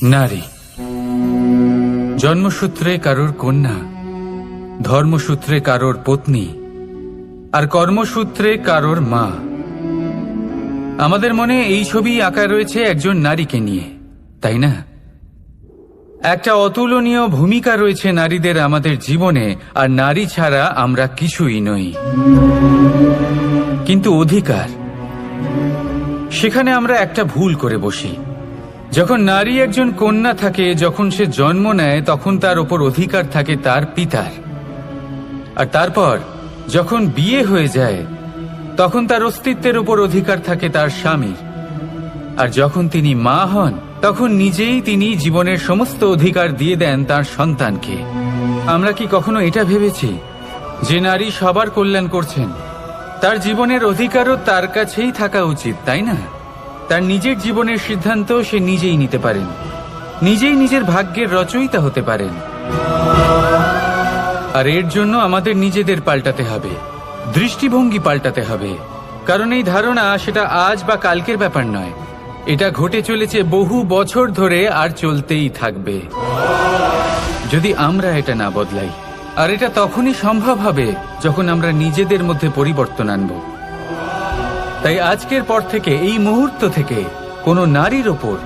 নারী জন্মসূত্রে কারোর কন্যা, ধর্মসূত্রে কারোর পত্নী, আর কর্মসূত্রে কারোর মা। আমাদের মনে এই ছবি আঁকা রয়েছে একজন নারীকে নিয়ে, তাই না? একটা অতুলনীয় ভূমিকা রয়েছে নারীদের আমাদের জীবনে, আর নারী ছাড়া আমরা কিছুই নই। কিন্তু অধিকার, সেখানে আমরা একটা ভুল করে বসি। যখন নারী একজন কন্যা থাকে, যখন সে জন্ম নেয়, তখন তার ওপর অধিকার থাকে তার পিতার। আর তারপর যখন বিয়ে হয়ে যায়, তখন তার অস্তিত্বের উপর অধিকার থাকে তার স্বামীর। আর যখন তিনি মা হন, তখন নিজেই তিনি জীবনের সমস্ত অধিকার দিয়ে দেন তার সন্তানকে। আমরা কি কখনো এটা ভেবেছি যে নারী সবার কল্যাণ করছেন? তার জীবনের অধিকারও তার কাছেই থাকা উচিত, তাই না? তার নিজের জীবনের সিদ্ধান্ত সে নিজেই নিতে পারেন, নিজেই নিজের ভাগ্যের রচয়িতা হতে পারেন। আর এর জন্য আমাদের নিজেদের পাল্টাতে হবে, দৃষ্টিভঙ্গি পাল্টাতে হবে। কারণ এই ধারণা সেটা আজ বা কালকের ব্যাপার নয়, এটা ঘটে চলেছে বহু বছর ধরে, আর চলতেই থাকবে যদি আমরা এটা না বদলাই। আর এটা তখনই সম্ভব হবে যখন আমরা নিজেদের মধ্যে পরিবর্তন আনব। তাই আজকের পর থেকে, এই মুহূর্ত থেকে, কোনো নারীর ওপর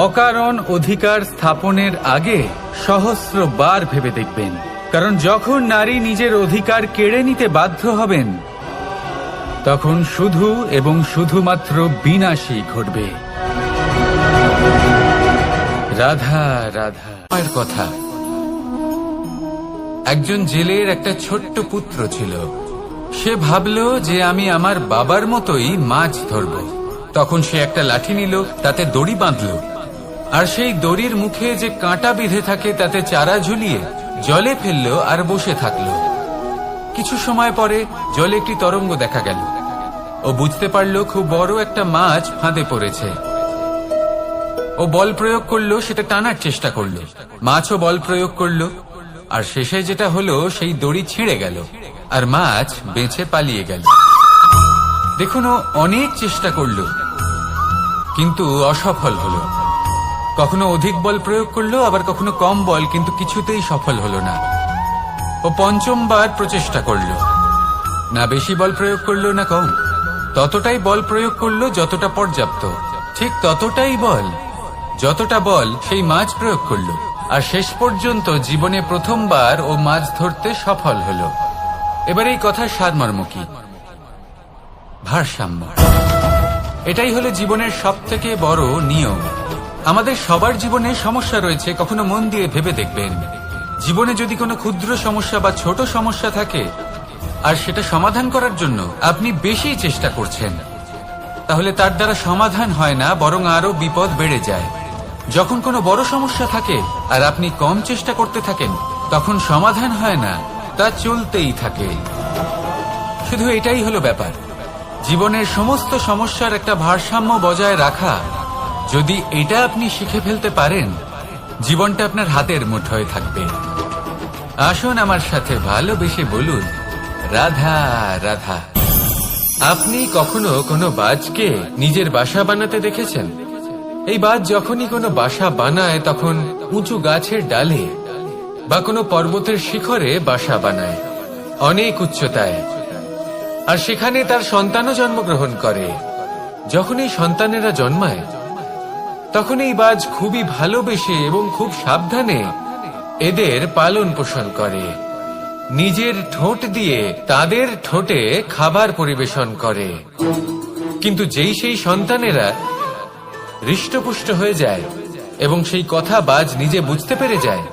অকারণ অধিকার স্থাপনের আগে সহস্রবার ভেবে দেখবেন। কারণ যখন নারী নিজের অধিকার কেড়ে নিতে বাধ্য হবেন, তখন শুধু এবং শুধুমাত্র বিনাশই ঘটবে। রাধা রাধা। মায়ের কথা, একজন জেলের একটা ছোট্ট পুত্র ছিল। সে ভাবল যে আমি আমার বাবার মতোই মাছ ধরব। তখন সে একটা লাঠি নিল, তাতে দড়ি বাঁধল, আর সেই দড়ির মুখে যে কাঁটা বিঁধে থাকে তাতে চারা ঝুলিয়ে জলে ফেলল আর বসে থাকল। কিছু সময় পরে জলে একটি তরঙ্গ দেখা গেল। ও বুঝতে পারল খুব বড় একটা মাছ ফাঁদে পড়েছে। ও বল প্রয়োগ করলো, সেটা টানার চেষ্টা করলো। মাছও বল প্রয়োগ করলো, আর শেষে যেটা হলো, সেই দড়ি ছিঁড়ে গেল আর মাছ বেঁচে পালিয়ে গেল। দেখুন, ও অনেক চেষ্টা করলো, কিন্তু অসফল হলো। কখনো অধিক বল প্রয়োগ করলো, আবার কখনো কম বল, কিন্তু কিছুতেই সফল হলো না। ও পঞ্চমবার প্রচেষ্টা করলো, না বেশি বল প্রয়োগ করলো না কম, ততটাই বল প্রয়োগ করলো যতটা পর্যাপ্ত, ঠিক ততটাই বল, যতটা বল সেই মাছ প্রয়োগ করলো। আর শেষ পর্যন্ত জীবনে প্রথমবার ও মাছ ধরতে সফল হলো। এবার এই কথার সারমর্ম কি? ভারসাম্য। এটাই হলো জীবনের সবথেকে বড় নিয়ম। আমাদের সবার জীবনে সমস্যা রয়েছে, কখনো মন দিয়ে ভেবে দেখবেন। জীবনে যদি কোনো ক্ষুদ্র সমস্যা বা ছোট সমস্যা থাকে, আর সেটা সমাধান করার জন্য আপনি বেশি চেষ্টা করছেন, তাহলে তার দ্বারা সমাধান হয় না, বরং আরো বিপদ বেড়ে যায়। যখন কোনো বড় সমস্যা থাকে আর আপনি কম চেষ্টা করতে থাকেন, তখন সমাধান হয় না, তা চলতেই থাকে। শুধু এটাই হলো ব্যাপার। জীবনের সমস্ত সমস্যার একটা ভারসাম্য বজায় রাখা, যদি এটা আপনি শিখে ফেলতে পারেন, জীবনটা আপনার হাতের মুঠোয় থাকবে। আসুন আমার সাথে ভালোবেসে বলুন, রাধা রাধা। আপনি কখনো কোনো বাজকে নিজের বাসা বানাতে দেখেছেন? এই বাজ যখনই কোনো বাসা বানায়, তখন উঁচু গাছের ডালে বা কোনো পর্বতের শিখরে বাসা বানায়, অনেক উচ্চতায়। আর সেখানে তার সন্তানও জন্মগ্রহণ করে। যখন এই সন্তানেরা জন্মায়, তখন এই বাজ খুবই ভালোবেসে এবং খুব সাবধানে এদের পালন পোষণ করে। নিজের ঠোঁট দিয়ে তাদের ঠোঁটে খাবার পরিবেশন করে। কিন্তু যেই সেই সন্তানেরা হৃষ্টপুষ্ট হয়ে যায় এবং সেই কথা বাজ নিজে বুঝতে পেরে যায়,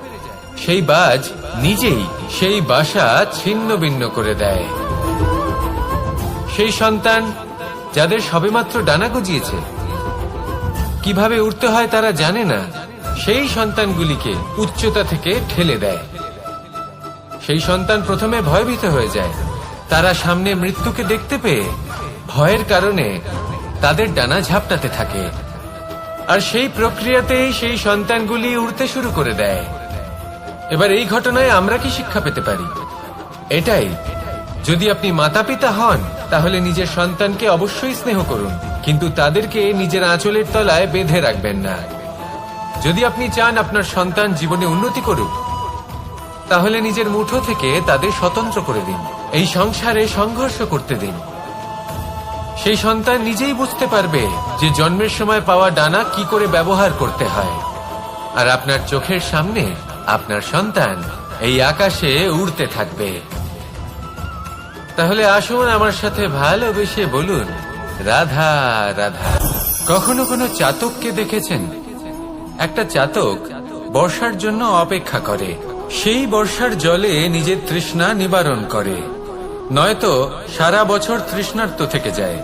সেই বাজ নিজেই সেই বাসা ছিন্ন ভিন্ন করে দেয়। সেই সন্তান যাদের সবেমাত্র ডানা গজিয়েছে, কিভাবে উড়তে হয় তারা জানে না, সেই সন্তানগুলিকে উচ্চতা থেকে ঠেলে দেয়। সেই সন্তান প্রথমে ভয়ভীত হয়ে যায়। তারা সামনে মৃত্যুকে দেখতে পেয়ে ভয়ের কারণে তাদের ডানা ঝাপটাতে থাকে। আর সেই প্রক্রিয়াতেই সেই সন্তানগুলি উড়তে শুরু করে দেয়। এবার এই ঘটনায় আমরা কি শিক্ষা পেতে পারি? এটাই, যদি আপনি মাতা পিতা হন, তাহলে নিজের সন্তানকে অবশ্যই স্নেহ করুন, কিন্তু তাদেরকে নিজের আঁচলের তলায় বেঁধে রাখবেন না। যদি আপনি চান আপনার সন্তান জীবনে উন্নতি করুক, তাহলে নিজের মুঠো থেকে তাদের স্বতন্ত্র করে দিন। এই সংসারে সংঘর্ষ করতে দিন। সেই সন্তান নিজেই বুঝতে পারবে যে জন্মের সময় পাওয়া ডানা কি করে ব্যবহার করতে হয়। আর আপনার চোখের সামনে আপনার সন্তান এই আকাশে উড়তে থাকবে। তাহলে আসুন আমার সাথে ভালোবেসে বলুন, রাধা রাধা। কখনো কোনো চাতককে দেখেছেন? একটা চাতক বর্ষার জন্য অপেক্ষা করে, সেই বর্ষার জলে নিজের তৃষ্ণা নিবারণ করে, নয়তো সারা বছর তৃষ্ণার্ত থেকে যায়।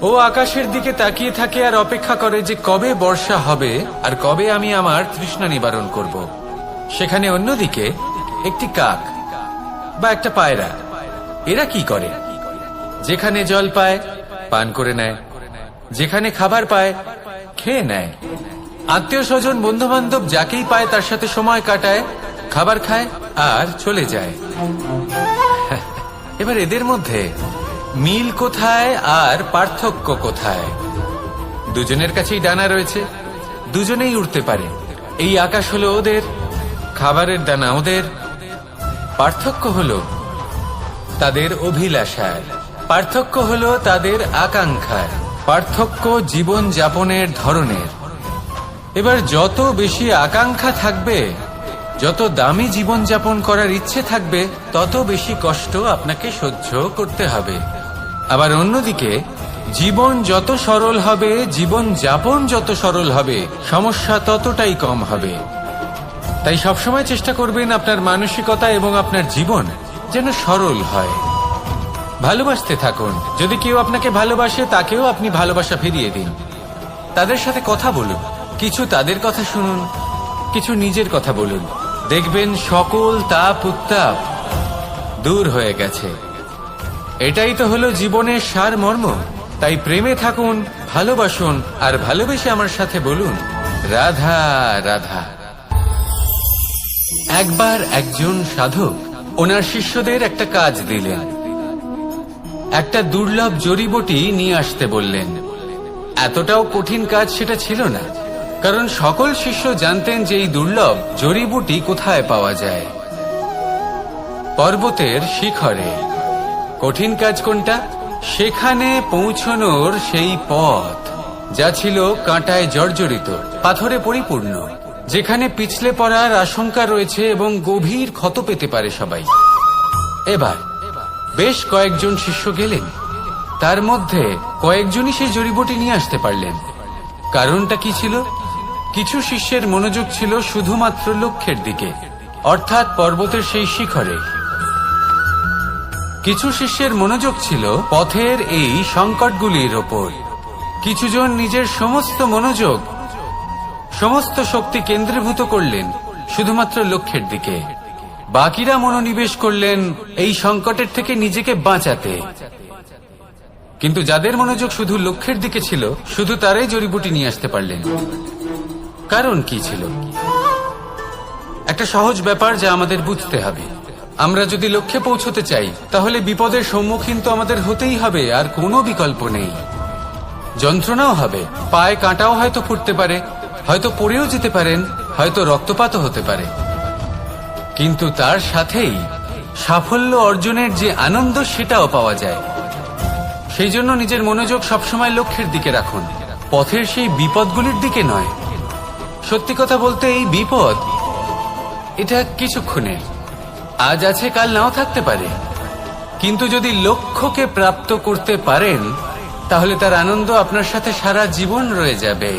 ও আকাশের দিকে তাকিয়ে থাকে আর অপেক্ষা করে যে কবে বর্ষা হবে আর কবে আমি আমার তৃষ্ণা নিবারণ করব। সেখানে অন্যদিকে একটি কাক বা একটা পায়রা, এরা কি করে? যেখানে জল পায় পান করে নেয়, যেখানে খাবার পায় খেয়ে নেয়, আত্মীয় স্বজন বন্ধু বান্ধব যাকেই পায় তার সাথে সময় কাটায়, খাবার খায় আর চলে যায়। এবার এদের মধ্যে মিল কোথায় আর পার্থক্য কোথায়? দুজনের কাছেই ডানা রয়েছে, দুজনেই উড়তে পারে। এই আকাশ হলো ওদের, খাবারের দানা ওদের। পার্থক্য হলো তাদের অভিলাষার, পার্থক্য হলো তাদের আকাঙ্ক্ষার, পার্থক্য জীবন যাপনের ধরনের। এবার যত বেশি আকাঙ্ক্ষা থাকবে, যত দামি জীবন যাপন করার ইচ্ছে থাকবে, তত বেশি কষ্ট আপনাকে সহ্য করতে হবে। আবার অন্যদিকে জীবন যত সরল হবে, জীবন যাপন যত সরল হবে, সমস্যা ততটাই কম হবে। তাই সবসময় চেষ্টা করবেন আপনার মানসিকতা এবং আপনার জীবন যেন সরল হয়। ভালোবাসতে থাকুন। যদি কেউ আপনাকে ভালোবাসে, তাকেও আপনি ভালোবাসা ফিরিয়ে দিন। তাদের সাথে কথা বলুন, কিছু তাদের কথা শুনুন, কিছু নিজের কথা বলুন। দেখবেন সকল তাপ উত্তাপ দূর হয়ে গেছে। এটাই তো হলো জীবনের সারমর্ম। তাই প্রেমে থাকুন, ভালোবাসুন, আর ভালোবেসে আমার সাথে বলুন, রাধা রাধা। একবার একজন সাধক ওনার শিষ্যদের একটা কাজ দিলেন। একটা দুর্লভ জড়িবুটি নিয়ে আসতে বললেন। এতটাও কঠিন কাজ সেটা ছিল না, কারণ সকল শিষ্য জানতেন যে এই দুর্লভ জড়িবুটি কোথায় পাওয়া যায়। পর্বতের শিখরে। কঠিন কাজ কোনটা? সেখানে পৌঁছনোর সেই পথ, যা ছিল কাঁটায় জর্জরিত, পাথরে পরিপূর্ণ, যেখানে পিছলে পড়ার আশঙ্কা রয়েছে এবং গভীর ক্ষত পেতে পারে সবাই। এবার বেশ কয়েকজন শিষ্য গেলেন, তার মধ্যে কয়েকজনই সেই জড়িবুটি নিয়ে আসতে পারলেন। কারণটা কি ছিল? কিছু শিষ্যের মনোযোগ ছিল শুধুমাত্র লক্ষ্যের দিকে, অর্থাৎ পর্বতের সেই শিখরে। কিছু শিষ্যের মনোযোগ ছিল পথের এই সংকটগুলির ওপর। কিছুজন নিজের সমস্ত মনোযোগ, সমস্ত শক্তি কেন্দ্রীভূত করলেন শুধুমাত্র লক্ষ্যের দিকে। বাকিরা মনোনিবেশ করলেন এই সংকটের থেকে নিজেকে বাঁচাতে। কিন্তু যাদের মনোযোগ শুধু লক্ষ্যের দিকে ছিল, শুধু তারাই জড়িবুটি নিয়ে আসতে পারলেন। কারণ কি ছিল? একটা সহজ ব্যাপার যা আমাদের বুঝতে হবে। আমরা যদি লক্ষ্যে পৌঁছতে চাই, তাহলে বিপদের সম্মুখীন তো আমাদের হতেই হবে, আর কোনো বিকল্প নেই। যন্ত্রণাও হবে, পায়ে কাঁটাও হয়তো ফুটতে পারে, হয়তো পড়েও যেতে পারেন, হয়তো রক্তপাতও হতে পারে। কিন্তু তার সাথেই সাফল্য অর্জনের যে আনন্দ, সেটাও পাওয়া যায়। সেই জন্য নিজের মনোযোগ সবসময় লক্ষ্যের দিকে রাখুন, পথের সেই বিপদগুলির দিকে নয়। সত্যি কথা বলতে, এই বিপদ এটা কিছুক্ষণের, আজ আছে কাল নাও থাকতে পারে। কিন্তু যদি লক্ষ্যকে প্রাপ্ত করতে পারেন, তাহলে তার আনন্দ আপনার সাথে সারা জীবন রয়ে যাবে।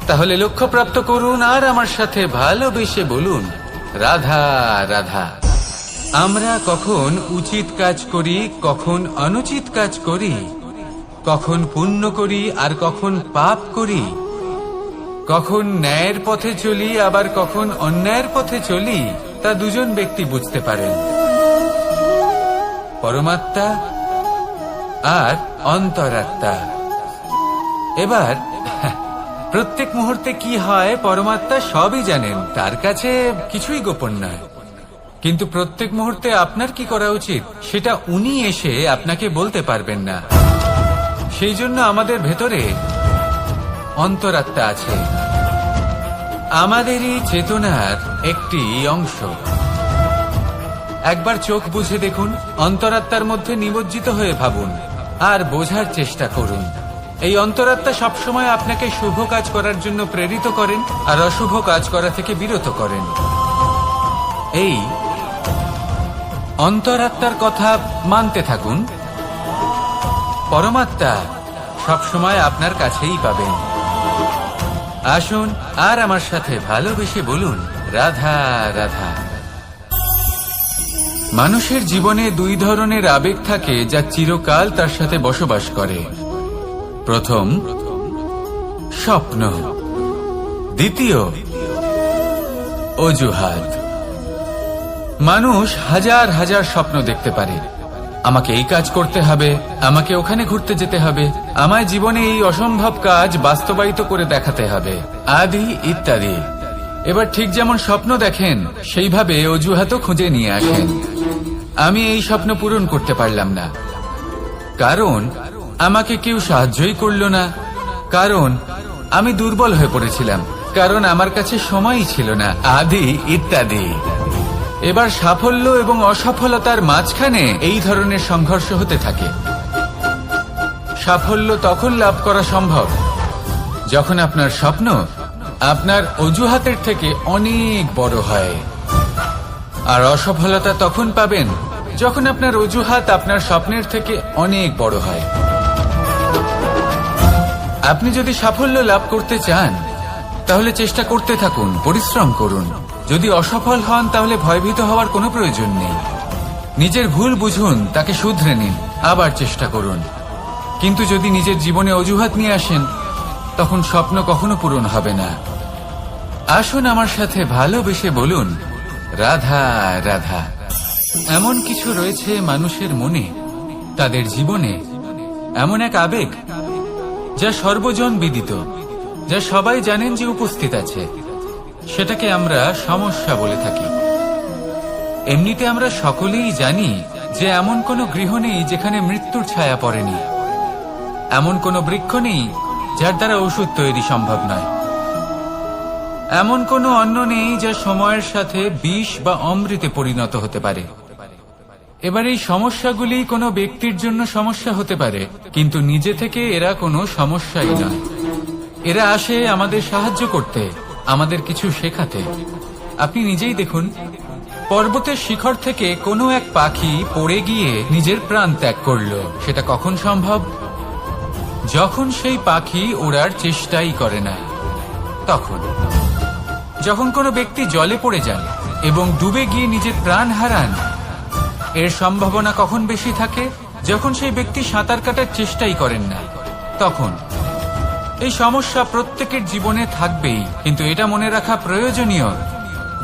তাহলে লক্ষ্য প্রাপ্ত করুন আর আমার সাথে ভালোবেসে বলুন, রাধা রাধা। আমরা কখন উচিত কাজ করি, কখন অনুচিত কাজ করি, কখন পুণ্য করি আর কখন পাপ করি, কখন ন্যায়ের পথে চলি আবার কখন অন্যায়ের পথে চলি, তা দুজন ব্যক্তি বুঝতে পারেন, পরমাত্মা আর অন্তরাত্মা। এবার প্রত্যেক মুহূর্তে কি হয় পরমাত্মা সবই জানেন, তার কাছে কিছুই গোপন নয়। কিন্তু প্রত্যেক মুহূর্তে আপনার কি করা উচিত সেটা উনি এসে আপনাকে বলতে পারবেন না। সেই জন্য আমাদের ভেতরে অন্তরাত্মা আছে, আমাদেরই চেতনার একটি অংশ। একবার চোখ বুঝে দেখুন, অন্তরাত্মার মধ্যে নিমজ্জিত হয়ে ভাবুন আর বোঝার চেষ্টা করুন। এই অন্তরাত্মা সবসময় আপনাকে শুভ কাজ করার জন্য প্রেরিত করেন আর অশুভ কাজ করা থেকে বিরত করেন। এই অন্তরাত্মার কথা মানতে থাকুন। পরমাত্মা সবসময় আপনার কাছেই পাবেন। আসুন আর আমার সাথে ভালোবেসে বলুন, রাধা রাধা। মানুষের জীবনে দুই ধরনের আবেগ থাকে যা চিরকাল তার সাথে বসবাস করে। প্রথম, স্বপ্ন। দ্বিতীয়, অজুহাত। মানুষ হাজার হাজার স্বপ্ন দেখতে পারে। আমাকে এই কাজ করতে হবে, আমাকে ওখানে ঘুরতে যেতে হবে, আমায় জীবনে এই অসম্ভব কাজ বাস্তবায়িত করে দেখাতে হবে, আদি ইত্যাদি। এবার ঠিক যেমন স্বপ্ন দেখেন সেইভাবে অজুহাতও খুঁজে নিয়ে আসেন। আমি এই স্বপ্ন পূরণ করতে পারলাম না, কারণ আমাকে কেউ সাহায্যই করলো না, কারণ আমি দুর্বল হয়ে পড়েছিলাম, কারণ আমার কাছে সময়ই ছিল না, আদি ইত্যাদি। এবার সাফল্য এবং অসফলতার মাঝখানে এই ধরনের সংঘর্ষ হতে থাকে। সাফল্য তখন লাভ করা সম্ভব যখন আপনার স্বপ্ন আপনার অজুহাতের থেকে অনেক বড় হয়, আর অসফলতা তখন পাবেন যখন আপনার অজুহাত আপনার স্বপ্নের থেকে অনেক বড় হয়। আপনি যদি সাফল্য লাভ করতে চান তাহলে চেষ্টা করতে থাকুন, পরিশ্রম করুন। যদি অসফল হন তাহলে ভয়ভীত হওয়ার কোনো প্রয়োজন নেই। নিজের ভুল বুঝুন, তাকে শুধরে নিন, আবার চেষ্টা করুন। কিন্তু যদি নিজের জীবনে অজুহাত নিয়ে আসেন তখন স্বপ্ন কখনো পূরণ হবে না। আসুন আমার সাথে ভালোবেসে বলুন, রাধা রাধা। এমন কিছু রয়েছে মানুষের মনে, তাদের জীবনে এমন এক আবেগ যা সর্বজন বিদিত, যা সবাই জানেন যে উপস্থিত আছে। সেটাকে আমরা সমস্যা বলে থাকি। এমনিতে আমরা সকলেই জানি যে এমন কোনো গৃহ নেই যেখানে মৃত্যুর ছায়া পড়েনি, এমন কোনো বৃক্ষ নেই যার দ্বারা ওষুধ তৈরি সম্ভব নয়, এমন কোনো অন্ন নেই যা সময়ের সাথে বিষ বা অমৃতে পরিণত হতে পারে। এবার এই সমস্যাগুলি কোনো ব্যক্তির জন্য সমস্যা হতে পারে, কিন্তু নিজে থেকে এরা কোনো সমস্যাই নয়। এরা আসে আমাদের সাহায্য করতে, আমাদের কিছু শেখাতে। আপনি নিজেই দেখুন, পর্বতের শিখর থেকে কোনো এক পাখি পড়ে গিয়ে নিজের প্রাণ ত্যাগ করলো। সেটা কখন সম্ভব? যখন সেই পাখি ওড়ার চেষ্টাই করে না। তখন যখন কোনো ব্যক্তি জলে পড়ে যান এবং ডুবে গিয়ে নিজের প্রাণ হারান, এর সম্ভাবনা কখন বেশি থাকে? যখন সেই ব্যক্তি সাঁতার কাটার চেষ্টাই করেন না। তখন এই সমস্যা প্রত্যেকের জীবনে থাকবেই, কিন্তু এটা মনে রাখা প্রয়োজনীয়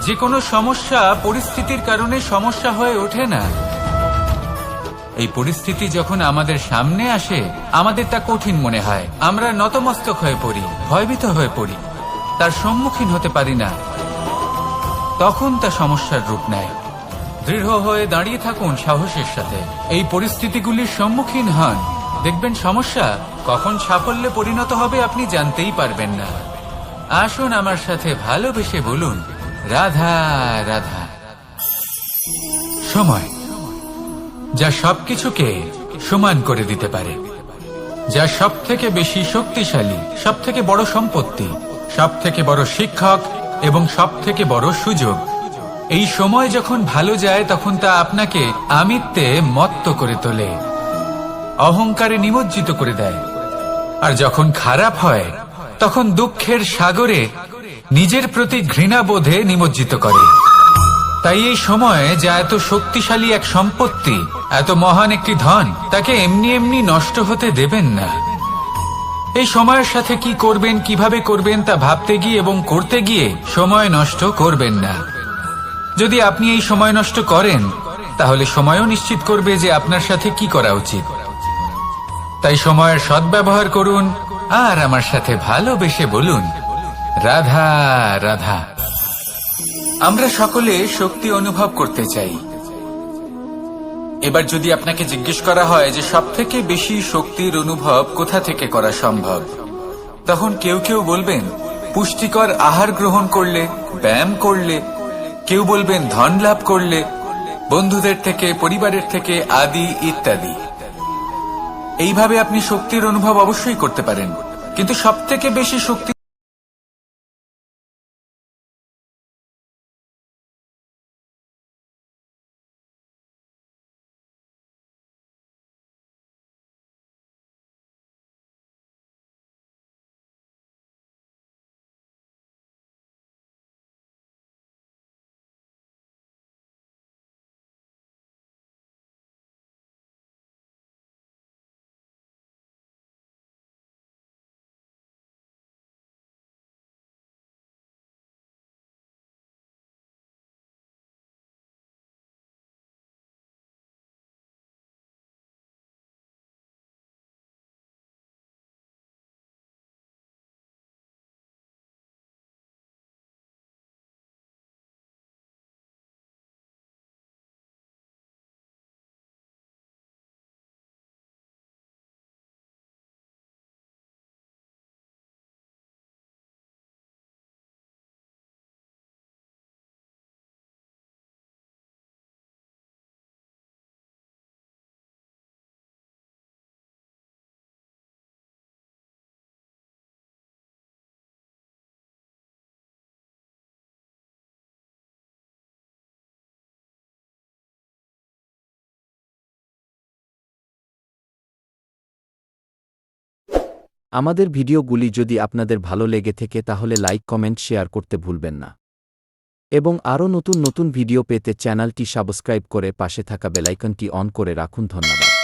যে কোনো সমস্যা পরিস্থিতির কারণে সমস্যা হয়ে ওঠে না। এই পরিস্থিতি যখন আমাদের সামনে আসে আমাদের তা কঠিন মনে হয়, আমরা নতমস্তক হয়ে পড়ি, ভয়ভীত হয়ে পড়ি, তার সম্মুখীন হতে পারি না। তখন তা সমস্যার রূপ নেয়। দৃঢ় হয়ে দাঁড়িয়ে থাকুন সাহসের সাথে, এই পরিস্থিতিগুলির সম্মুখীন হন, দেখবেন সমস্যা কখন সাফল্যে পরিণত হবে আপনি জানতেই পারবেন না। আসুন আমার সাথে ভালোবেসে বলুন, রাধা রাধা। সময় যা সবকিছুকে সমান করে দিতে পারে, যা সব থেকে বেশি শক্তিশালী, সব থেকে বড় সম্পত্তি, সব থেকে বড় শিক্ষক এবং সব থেকে বড় সুযোগ। এই সময় যখন ভালো যায় তখন তা আপনাকে আমিত্বে মত্ত করে তোলে, অহংকারে নিমজ্জিত করে দেয়। আর যখন খারাপ হয় তখন দুঃখের সাগরে নিজের প্রতি ঘৃণাবোধে নিমজ্জিত করে। তাই এই সময় যা এত শক্তিশালী এক সম্পত্তি, এত মহান একটি ধন, তাকে এমনি এমনি নষ্ট হতে দেবেন না। এই সময়ের সাথে কি করবেন, কিভাবে করবেন তা ভাবতে গিয়ে এবং করতে গিয়ে সময় নষ্ট করবেন না। যদি আপনি এই সময় নষ্ট করেন তাহলে সময়ও নিশ্চিত করবে যে আপনার সাথে কি করা উচিত। তাই সময়ের সদ্ব্যবহার করুন আর আমার সাথে ভালোবেসে বলুন, রাধা রাধা। আমরা সকলে শক্তি অনুভব করতে চাই। এবার যদি আপনাকে জিজ্ঞেস করা হয় যে সবথেকে বেশি শক্তির অনুভব কোথা থেকে করা সম্ভব, তখন কেউ কেউ বলবেন পুষ্টিকর আহার গ্রহণ করলে, ব্যায়াম করলে, কেউ বলবেন ধন লাভ করলে, বন্ধুদের থেকে, পরিবারের থেকে, আদি ইত্যাদি। এইভাবে আপনি শক্তির অনুভব অবশ্যই করতে পারেন, কিন্তু সবথেকে বেশি শক্তি আমাদের ভিডিওগুলি যদি আপনাদের ভালো লেগে থাকে তাহলে লাইক, কমেন্ট, শেয়ার করতে ভুলবেন না। এবং আরও নতুন নতুন ভিডিও পেতে চ্যানেলটি সাবস্ক্রাইব করে পাশে থাকা বেলাইকনটি অন করে রাখুন। ধন্যবাদ।